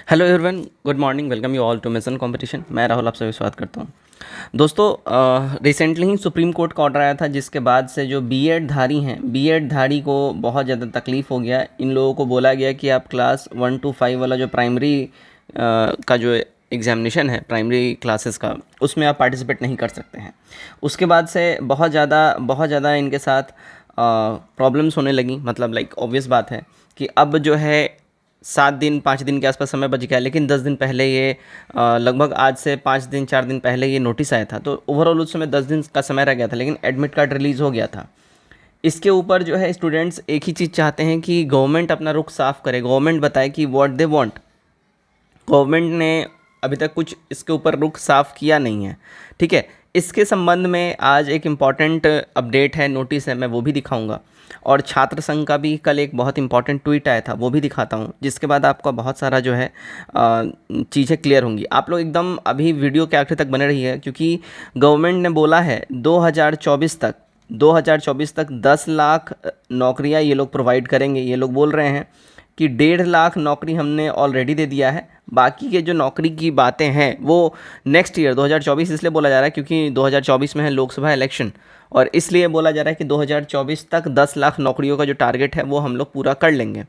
Hello everyone, good morning. Welcome you all to Mission Competition. मैं राहुल आपसे विश्वास करता हूँ। दोस्तों, रिसेंटली ही सुप्रीम कोर्ट का ऑर्डर आया था, जिसके बाद से जो बीएड धारी हैं, बीएड धारी को बहुत ज़्यादा तकलीफ़ हो गया। इन लोगों को बोला गया कि आप क्लास 1 to 5 वाला जो प्राइमरी का जो एग्ज़ामिनेशन है प्राइमरी क्लासेस का, उसमें आप पार्टिसिपेट नहीं कर सकते हैं। उसके बाद से बहुत ज़्यादा इनके साथ प्रॉब्लम्स होने लगी। मतलब लाइक ऑब्वियस बात है कि अब जो है 7 दिन 5 दिन के आसपास समय बच गया, लेकिन 10 दिन पहले ये लगभग आज से 5 दिन 4 दिन पहले ये नोटिस आया था। तो ओवरऑल उस समय 10 दिन का समय रह गया था, लेकिन एडमिट कार्ड रिलीज़ हो गया था। इसके ऊपर जो है स्टूडेंट्स एक ही चीज़ चाहते हैं कि गवर्नमेंट अपना रुख साफ करे, गवर्नमेंट बताए कि व्हाट दे वांट। गवर्नमेंट ने अभी तक कुछ इसके ऊपर रुख साफ किया नहीं है। ठीक है, इसके संबंध में आज एक इम्पॉर्टेंट अपडेट है, नोटिस है, मैं वो भी दिखाऊंगा। और छात्र संघ का भी कल एक बहुत इंपॉर्टेंट ट्वीट आया था, वो भी दिखाता हूँ, जिसके बाद आपका बहुत सारा जो है चीज़ें क्लियर होंगी। आप लोग एकदम अभी वीडियो के आखिर तक बने रहिए, क्योंकि गवर्नमेंट ने बोला है 2024 तक 10 लाख नौकरियाँ ये लोग प्रोवाइड करेंगे। ये लोग बोल रहे हैं कि 1.5 लाख नौकरी हमने ऑलरेडी दे दिया है। बाकी के जो नौकरी की बातें हैं वो नेक्स्ट ईयर 2024 इसलिए बोला जा रहा है क्योंकि 2024 में है लोकसभा इलेक्शन, और इसलिए बोला जा रहा है कि 2024 तक 10 लाख नौकरियों का जो टारगेट है वो हम लोग पूरा कर लेंगे।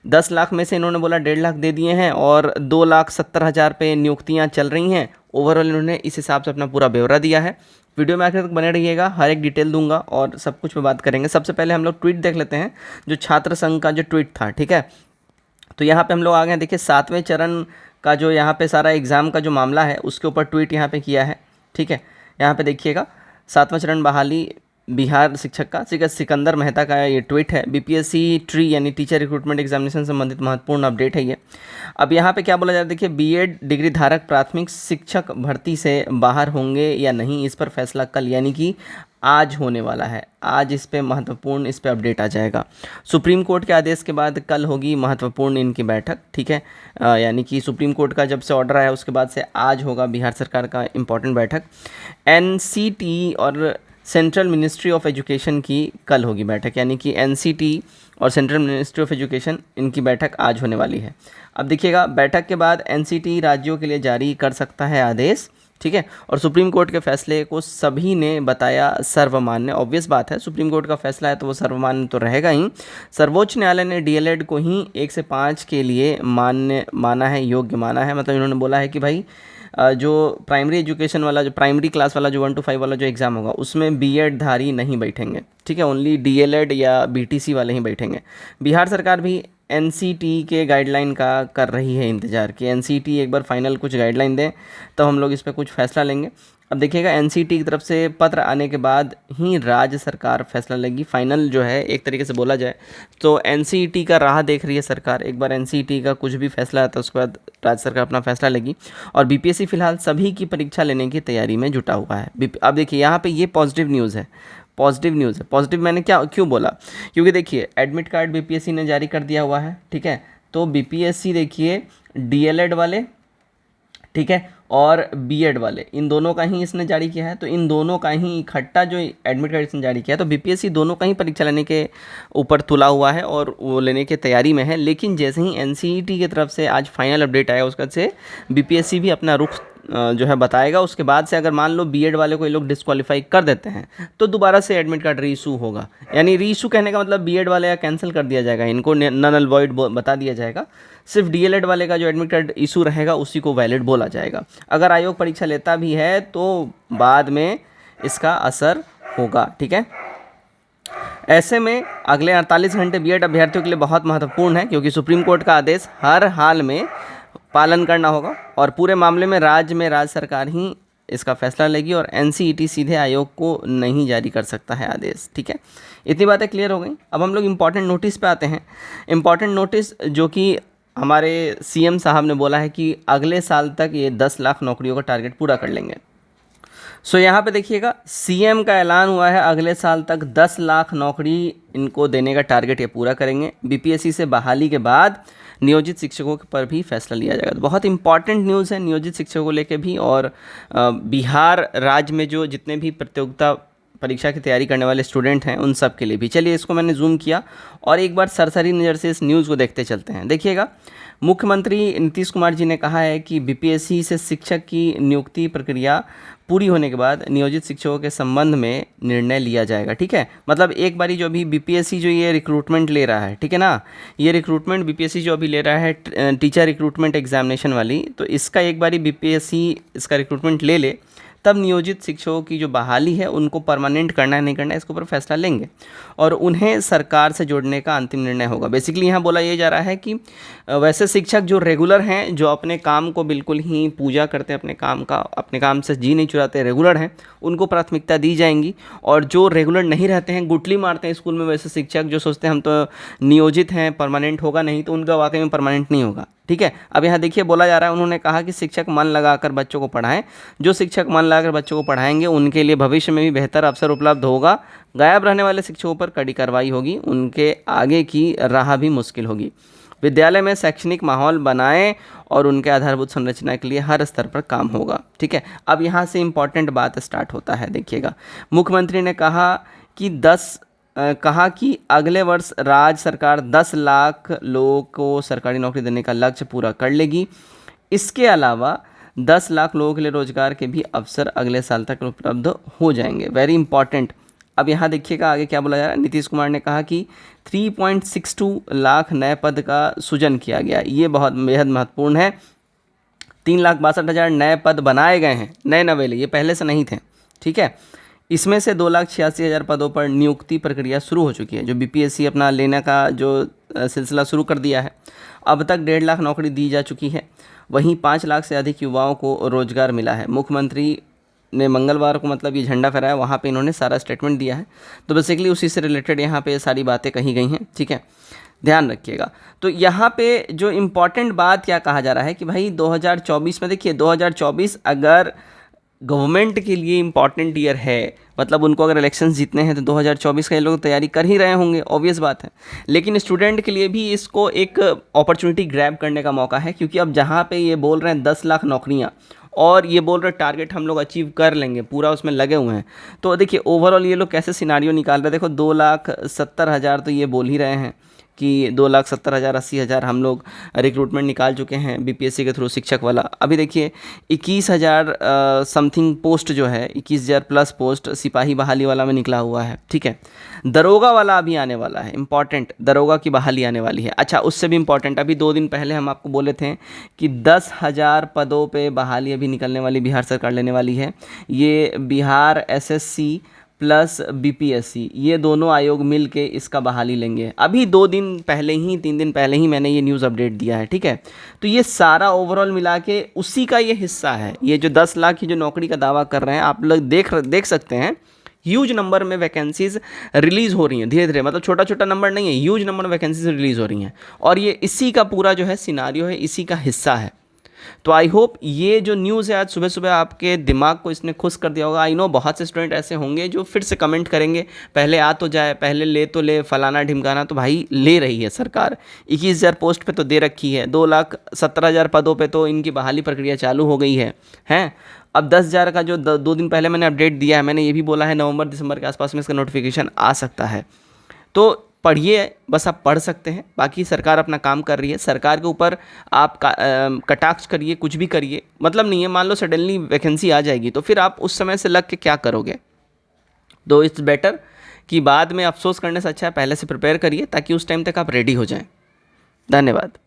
10 लाख में से इन्होंने बोला 1.5 लाख दे दिए हैं, और 2,70,000 पे नियुक्तियां चल रही हैं। ओवरऑल इन्होंने इस हिसाब से अपना पूरा ब्यौरा दिया है। वीडियो में आखिर तक बने रहिएगा, हर एक डिटेल दूंगा और सब कुछ पे बात करेंगे। सबसे पहले हम लोग ट्वीट देख लेते हैं, जो छात्र संघ का जो ट्वीट था। ठीक है, तो यहाँ पे हम लोग आ गए। देखिए 7वें चरण का जो यहाँ पे सारा एग्ज़ाम का जो मामला है उसके ऊपर ट्वीट यहाँ पे किया है। ठीक है, यहाँ पे देखिएगा 7वां चरण बहाली बिहार शिक्षक का सिकंदर मेहता का ये ट्वीट है। बीपीएससी ट्री यानी टीचर रिक्रूटमेंट एग्जामिनेशन संबंधित महत्वपूर्ण अपडेट है ये। अब यहाँ पे क्या बोला जा रहा है, देखिए बीएड डिग्री धारक प्राथमिक शिक्षक भर्ती से बाहर होंगे या नहीं, इस पर फैसला कल यानी कि आज होने वाला है। आज इस पे महत्वपूर्ण इस पे अपडेट आ जाएगा। सुप्रीम कोर्ट के आदेश के बाद कल होगी महत्वपूर्ण इनकी बैठक। ठीक है, यानी कि सुप्रीम कोर्ट का जब से ऑर्डर आया उसके बाद से आज होगा बिहार सरकार का इम्पोर्टेंट बैठक। एनसीटी और सेंट्रल मिनिस्ट्री ऑफ एजुकेशन की कल होगी बैठक, यानी कि एनसीटी और सेंट्रल मिनिस्ट्री ऑफ एजुकेशन इनकी बैठक आज होने वाली है। अब देखिएगा, बैठक के बाद एनसीटी राज्यों के लिए जारी कर सकता है आदेश। ठीक है, और सुप्रीम कोर्ट के फैसले को सभी ने बताया सर्वमान्य। ऑब्वियस बात है, सुप्रीम कोर्ट का फैसला है तो वो सर्वमान्य तो रहेगा ही। सर्वोच्च न्यायालय ने डीएलएड को ही 1 से 5 के लिए माना है, योग्य माना है। मतलब इन्होंने बोला है कि भाई जो प्राइमरी एजुकेशन वाला, जो प्राइमरी क्लास वाला, जो 1 to 5 वाला जो एग्ज़ाम होगा उसमें बीएड धारी नहीं बैठेंगे। ठीक है, ओनली डीएलएड या बीटीसी वाले ही बैठेंगे। बिहार सरकार भी एनसीटी के गाइडलाइन का कर रही है इंतज़ार कि एनसीटी एक बार फाइनल कुछ गाइडलाइन दें तो हम लोग इस पर कुछ फैसला लेंगे। अब देखिएगा, एनसीटी की तरफ से पत्र आने के बाद ही राज्य सरकार फैसला लेगी। फाइनल जो है एक तरीके से बोला जाए तो एनसीटी का राह देख रही है सरकार। एक बार एनसीटी का कुछ भी फैसला आता है उसके बाद राज्य सरकार अपना फैसला लेगी। और बीपीएससी फिलहाल सभी की परीक्षा लेने की तैयारी में जुटा हुआ है। अब देखिए यहाँ पे ये पॉजिटिव न्यूज़ है, पॉजिटिव न्यूज़ है। पॉजिटिव मैंने क्यों बोला, क्योंकि देखिए एडमिट कार्ड बीपीएससी ने जारी कर दिया हुआ है। ठीक है, तो बीपीएससी देखिए डीएलएड वाले, ठीक है, और बीएड वाले, इन दोनों का ही इसने जारी किया है। तो इन दोनों का ही इकट्ठा जो एडमिट कार्ड इसने जारी किया है, तो बीपीएससी दोनों का ही परीक्षा लेने के ऊपर तुला हुआ है और वो लेने की तैयारी में है। लेकिन जैसे ही एनसीईटी की तरफ से आज फाइनल अपडेट आया उसका से बीपीएससी भी अपना रुख जो है बताएगा। उसके बाद से अगर मान लो बीएड वाले को ये लोग डिस्क्वालीफाई कर देते हैं तो दोबारा से एडमिट कार्ड रीइशू होगा। यानी रीइशू कहने का मतलब बीएड वाले का कैंसिल कर दिया जाएगा, इनको नल वॉइड बता दिया जाएगा। सिर्फ डीएलएड वाले का जो एडमिट कार्ड इशू रहेगा उसी को वैलिड बोला जाएगा। अगर आयोग परीक्षा लेता भी है तो बाद में इसका असर होगा। ठीक है, ऐसे में अगले 48 घंटे बीएड अभ्यर्थियों के लिए बहुत महत्वपूर्ण है, क्योंकि सुप्रीम कोर्ट का आदेश हर हाल में पालन करना होगा और पूरे मामले में राज्य सरकार ही इसका फैसला लेगी और एनसीईटी सीधे आयोग को नहीं जारी कर सकता है आदेश। ठीक है, इतनी बातें क्लियर हो गई। अब हम लोग इम्पॉर्टेंट नोटिस पे आते हैं। इम्पॉर्टेंट नोटिस जो कि हमारे सीएम साहब ने बोला है कि अगले साल तक ये 10 लाख नौकरियों का टारगेट पूरा कर लेंगे। सो यहाँ पे देखिएगा, सीएम का ऐलान हुआ है अगले साल तक 10 लाख नौकरी इनको देने का टारगेट ये पूरा करेंगे। बीपीएससी से बहाली के बाद नियोजित शिक्षकों पर भी फैसला लिया जाएगा। तो बहुत इंपॉर्टेंट न्यूज़ है नियोजित शिक्षकों को लेके भी। और बिहार राज्य में जो जितने भी प्रतियोगिता परीक्षा की तैयारी करने वाले स्टूडेंट हैं उन सब के लिए भी। चलिए इसको मैंने जूम किया और एक बार सरसरी नज़र से इस न्यूज़ को देखते चलते हैं। देखिएगा, मुख्यमंत्री नीतीश कुमार जी ने कहा है कि बीपीएससी से शिक्षक की नियुक्ति प्रक्रिया पूरी होने के बाद नियोजित शिक्षकों के संबंध में निर्णय लिया जाएगा। ठीक है, मतलब एक बारी जो अभी बीपीएससी जो ये रिक्रूटमेंट ले रहा है, ठीक है ना, ये रिक्रूटमेंट बीपीएससी जो अभी ले रहा है टीचर रिक्रूटमेंट एग्जामिनेशन वाली, तो इसका एक बारी बीपीएससी इसका रिक्रूटमेंट ले ले, तब नियोजित शिक्षकों की जो बहाली है उनको परमानेंट करना है नहीं करना है इसके ऊपर फैसला लेंगे और उन्हें सरकार से जोड़ने का अंतिम निर्णय होगा। बेसिकली यहाँ बोला ये जा रहा है कि वैसे शिक्षक जो रेगुलर हैं, जो अपने काम को बिल्कुल ही पूजा करते हैं, अपने काम से जी नहीं चुराते, रेगुलर हैं, उनको प्राथमिकता दी जाएंगी। और जो रेगुलर नहीं रहते हैं, गुटली मारते हैं स्कूल में, वैसे शिक्षक जो सोचते हैं हम तो नियोजित हैं, परमानेंट होगा नहीं, तो उनका वाकई में परमानेंट नहीं होगा। ठीक है, अब यहाँ देखिए बोला जा रहा है, उन्होंने कहा कि शिक्षक मन लगाकर बच्चों को पढ़ाएं। जो शिक्षक मन लगाकर बच्चों को पढ़ाएंगे उनके लिए भविष्य में भी बेहतर अवसर उपलब्ध होगा। गायब रहने वाले शिक्षकों पर कड़ी कार्रवाई होगी, उनके आगे की राह भी मुश्किल होगी। विद्यालय में शैक्षणिक माहौल बनाएं और उनके आधारभूत संरचना के लिए हर स्तर पर काम होगा। ठीक है, अब यहाँ से इम्पॉर्टेंट बात स्टार्ट होता है। देखिएगा, मुख्यमंत्री ने कहा कि अगले वर्ष राज्य सरकार 10 लाख लोगों को सरकारी नौकरी देने का लक्ष्य पूरा कर लेगी। इसके अलावा 10 लाख लोगों के लिए रोजगार के भी अवसर अगले साल तक उपलब्ध हो जाएंगे। Very important. अब यहाँ देखिएगा आगे क्या बोला जा रहा है। नीतीश कुमार ने कहा कि 3.62 लाख नए पद का सृजन किया गया। ये बहुत बेहद महत्वपूर्ण है। 3,62,000 नए पद बनाए गए हैं, नए नवेले, ये पहले से नहीं थे। ठीक है, इसमें से 2,86,000 पदों पर नियुक्ति प्रक्रिया शुरू हो चुकी है। जो बीपीएससी अपना लेने का जो सिलसिला शुरू कर दिया है, अब तक 1.5 लाख नौकरी दी जा चुकी है। वहीं 5 लाख से अधिक युवाओं को रोजगार मिला है। मुख्यमंत्री ने मंगलवार को मतलब ये झंडा फहराया, वहाँ पे इन्होंने सारा स्टेटमेंट दिया है। तो बेसिकली उसी से रिलेटेड यहाँ पे सारी बातें कही गई हैं। ठीक है, ध्यान रखिएगा। तो यहाँ पे जो इम्पॉर्टेंट बात क्या कहा जा रहा है कि भाई 2024 में, देखिए 2024 अगर गवर्नमेंट के लिए इम्पॉर्टेंट ईयर है, मतलब उनको अगर इलेक्शंस जीतने हैं तो 2024 का ये लोग तैयारी कर ही रहे होंगे, ऑब्वियस बात है। लेकिन स्टूडेंट के लिए भी इसको एक अपॉर्चुनिटी ग्रैब करने का मौका है, क्योंकि अब जहाँ पे ये बोल रहे हैं 10 लाख नौकरियाँ और ये बोल रहे टारगेट हम लोग अचीव कर लेंगे, पूरा उसमें लगे हुए हैं। तो देखिए ओवरऑल ये लोग कैसे सिनारियो निकाल रहे हैं। देखो 2,70,000 तो ये बोल ही रहे हैं कि 2,70,000 80,000 हम लोग रिक्रूटमेंट निकाल चुके हैं बीपीएससी के थ्रू शिक्षक वाला। अभी देखिए 21,000 समथिंग पोस्ट जो है, 21,000 प्लस पोस्ट सिपाही बहाली वाला में निकला हुआ है। ठीक है, दरोगा वाला अभी आने वाला है, इंपॉर्टेंट, दरोगा की बहाली आने वाली है। अच्छा, उससे भी इंपॉर्टेंट, अभी 2 दिन पहले हम आपको बोले थे कि 10,000 पदों पे बहाली अभी निकलने वाली बिहार सरकार लेने वाली है। ये बिहार एसएससी प्लस बीपीएससी, ये दोनों आयोग मिल के इसका बहाली लेंगे। अभी 2 दिन पहले ही, 3 दिन पहले ही मैंने ये न्यूज़ अपडेट दिया है। ठीक है, तो ये सारा ओवरऑल मिला के उसी का ये हिस्सा है। ये जो 10 लाख की जो नौकरी का दावा कर रहे हैं, आप लोग देख सकते हैं ह्यूज नंबर में वैकेंसीज रिलीज़ हो रही हैं धीरे धीरे, मतलब छोटा छोटा नंबर नहीं है, ह्यूज नंबर में वैकेंसीज रिलीज़ हो रही हैं और ये इसी का पूरा जो है सिनारियो है, इसी का हिस्सा है। तो आई होप ये जो न्यूज़ है आज सुबह सुबह आपके दिमाग को इसने खुश कर दिया होगा। आई नो बहुत से स्टूडेंट ऐसे होंगे जो फिर से कमेंट करेंगे पहले आ तो जाए, पहले ले तो ले, फलाना ढिमकाना। तो भाई ले रही है सरकार, 21,000 पोस्ट पे तो दे रखी है, 2,70,000 पदों पे तो इनकी बहाली प्रक्रिया चालू हो गई है। अब 10,000 का जो 2 दिन पहले मैंने अपडेट दिया है, मैंने ये भी बोला है नवंबर दिसंबर के आसपास में इसका नोटिफिकेशन आ सकता है। तो पढ़िए, बस आप पढ़ सकते हैं, बाकी सरकार अपना काम कर रही है। सरकार के ऊपर आप कटाक्ष करिए, कुछ भी करिए, मतलब नहीं है। मान लो सडनली वैकेंसी आ जाएगी तो फिर आप उस समय से लग के क्या करोगे? तो इट्स बेटर कि बाद में अफसोस करने से अच्छा है पहले से प्रिपेयर करिए ताकि उस टाइम तक आप रेडी हो जाएं। धन्यवाद।